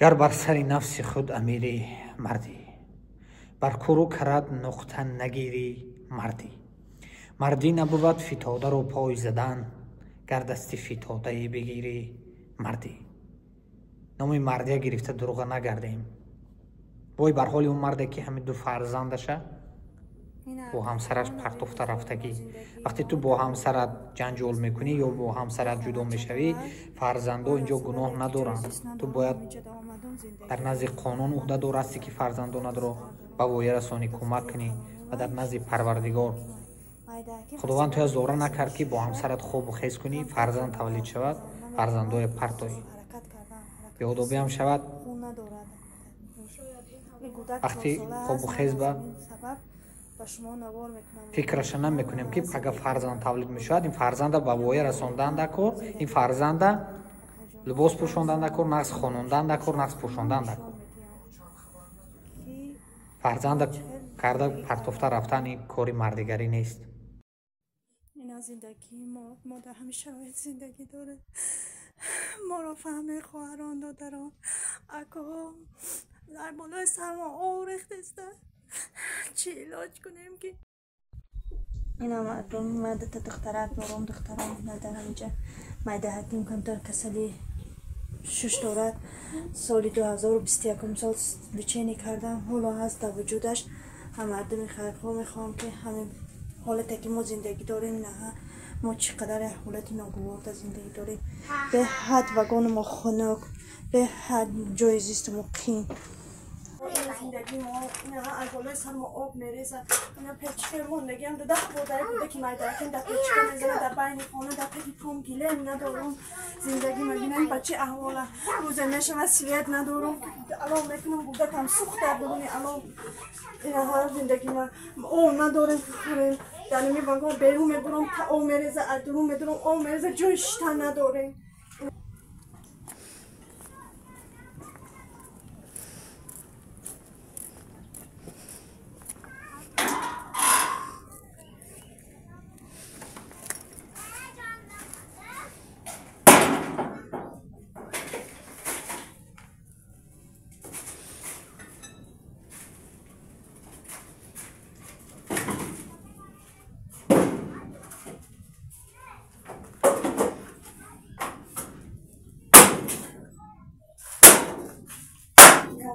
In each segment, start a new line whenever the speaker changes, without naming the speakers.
گر بر سر نفس خود امیری مردی، بر کرو کرد نقطه نگیری مردی. مردی نبود فتاده رو پای زدن، گر دستی فتاده بگیری مردی. نام مردی گرفته دروغ نگردیم. وای بر حال اون مرده که همین دو فرزندشه با همسرش پرتفته رفتگی. وقتی تو با همسرت جنجال میکنی یا با همسرت جدا میشوی، فرزندا اینجا گناه ندارن. تو باید در نزد قانون عهده دار هستی که فرزندانت رو به وای رسانی کمک کنی و در نزد پروردگار خداوند تو زوره نکرد که با همسرت خوب و خیز کنی فرزند تولید شود، فرزندای پرتایی بیادابی هم شود. وقتی خوب و خیز به فکرش نمیکنیم که اگر فرزند تولید میشود این فرزند به وای رساندن نکن، این فرزند لباس پوشاندن نکن، نقص خانوندن نکن، نقص پوشاندن نکن. فرزند کرده پرتفته رفتن این کاری مردگری نیست.
اینا زندگی ما در همین شرایط زندگی داره. ما رو فهمه خواهران دادران اکا در بالای سر ما آورخت است. چی علاج کنیم که اینا مردم مدت دخترک نورم دخترم ندارم اینجا مایده حکیم کنتر کسلی 6 دورت سالی 2021 سال لچینی کردم. حالا هست در وجودش هم مردم خیرخواه میخوام که همین حالتی که ما زندگی داریم نه ما چقدر حالت ناگوار زندگی داریم. به حد وگان ما خنک، به حد جای زیست ما قیم. زندگی ما نه از بالای سر ما آب میریزه. اینا پیچکه موندگی هم ده بوده که مایدرکن در پیچکه میزنه در بین خانه در پی پوم گیلم ندارم. زندگی من بینم بچه احواله روزه میشه مسئولیت ندارم. الان میکنم بوده کم سوخته ببینی الان اینا هر زندگی من او ندارم خوریم در نمی بانگاه بیرون میبرم تا او میریزه ادرون میدارم او میریزه جویش تا نداریم.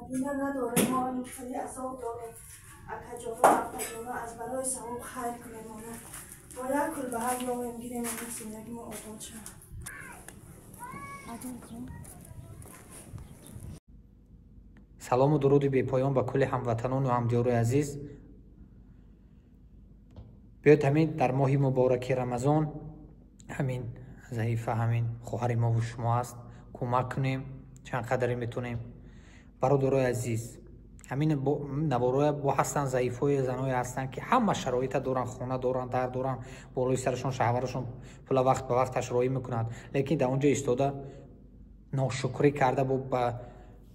اینا نداره ما این خیلی عذاب داره. اکجانا از برای سواب خیر کنیم باید کل به هر یاویم گیریم این زندگی ما آباد شد.
سلام و درود بی پایان به کل هموطنان و همدیار عزیز. بیاید همین در ماه مبارک رمضان همین ضعیفه همین خواهر ما و شما است کمک کنیم چند قدری میتونیم. برادرای عزیز همین نوارای با هستن ضعیفای زنای هستن که همه شرایط دارن، خونه دارن، در دارن، بالای سرشون شوهرشون پول وقت به وقت تشریح میکنند، لیکن در اونجا ایستاده ناشکری کرده با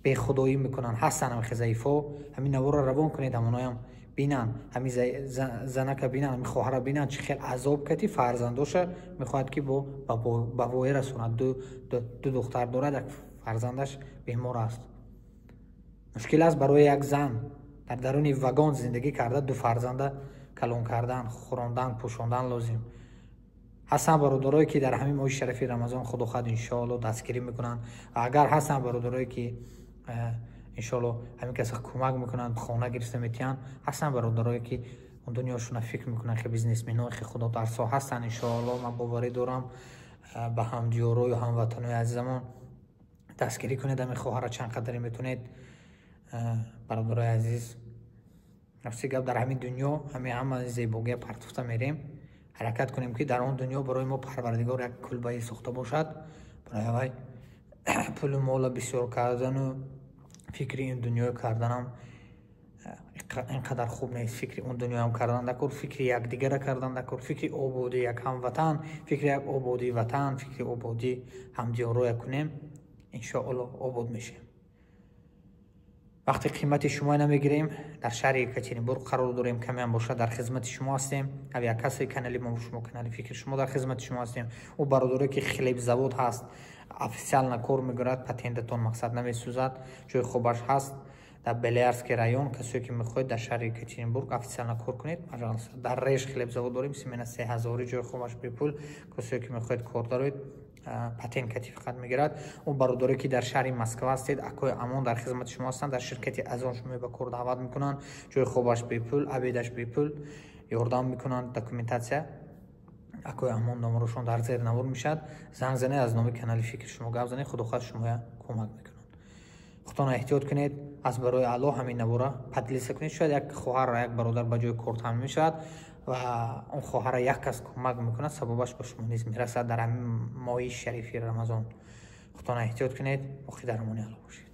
به خدایی میکنن. هستن همین ضعیفا همین نوارا روان کنید همونایم بینن همین زنک بینن همین خواهر بینن چه خیلی عذاب کردی فرزنداش میخواد که با وای رسوند. دو دختر داره، فرزندش بیمار است. مشکل است برای یک زن در درون وگان زندگی کرده دو فرزند کلان کردن، خوراندن، پوشاندن لازم. هستن برادرایی که در همین ماه شریف رمضان خدا خود انشاءالله دستگیری میکنن. اگر هستن برادرایی که انشاءالله همین کسی کمک میکنن خانه گرفته میتین، هستن برادرایی که اون دنیاشون فکر میکنن که بیزنسمنای خدا ترسا هستن. انشاءالله من باوری دارم به همدیارای و هموطنای عزیزمون دستگیری کنید. همین خواهر چند قدری میتونید. برادرای عزیز نفسی گپ در همین دنیا همه زیبایی پرتفته میریم، حرکت کنیم که در اون دنیا برای ما پروردگار یک کلبه ساخته باشد. برای پول مال بسیار کردن و فکری این دنیا کردن هم اینقدر خوب نیست. فکری اون دنیا هم کردن نکن، فکری یک دیگر کردن نکن، فکری آبادی یک هموطن، فکری یک آبادی وطن، فکری آبادی همدیاری کنیم انشاءالله آباد میشیم. وقتی قیمت شما نمیگیریم در شهر کچینبرگ قرار داریم، کمی هم باشه در خدمت شما هستیم. او یک کسی کانال ما شما کانال فکر شما در خدمت شما هستیم. او برادری که خلیب زواد هست официально кор мегӯрад, патентатон мақсад намесӯзад, ҷои хубаш ҳаст. Дар Белоярский район касое ки мехоҳед дар шаҳри Екатеринбург официально кор кунед, пожалуйста. Дар Реж хлебзавод дорем, семена 3000 ҷои хубаш бепул, касое ки мехоҳед кор доред, патент кати фақат мегирад. Он бародаре ки дар шаҳри Москва ҳастед, акои амон дар хизмати шумо ҳастанд, дар ширкати Азон шумо ба кор даъват мекунанд, ҷои хубаш бепул, обедаш бепул, ёрдам мекунанд, документация. акои амон номерошон дар зер навор мешавад. Занг занед, аз номи канали Фикри шумо гап занед, худохоҳ шумоя кӯмак мекунад. худтон эҳтиёт кунед, аз барои Аллоҳ ҳамин навора подлиса кунед. шояд як хоҳар, як бародар ба ҷои кор тамин мешавад ва он хоҳара як кас кӯмак мекунад, сабабаш ба шумо низ мерасад дар ҳамин моҳи шарифи Рамазон. худтон эҳтиёт кунед, боқи дар амони Аллоҳ бошед.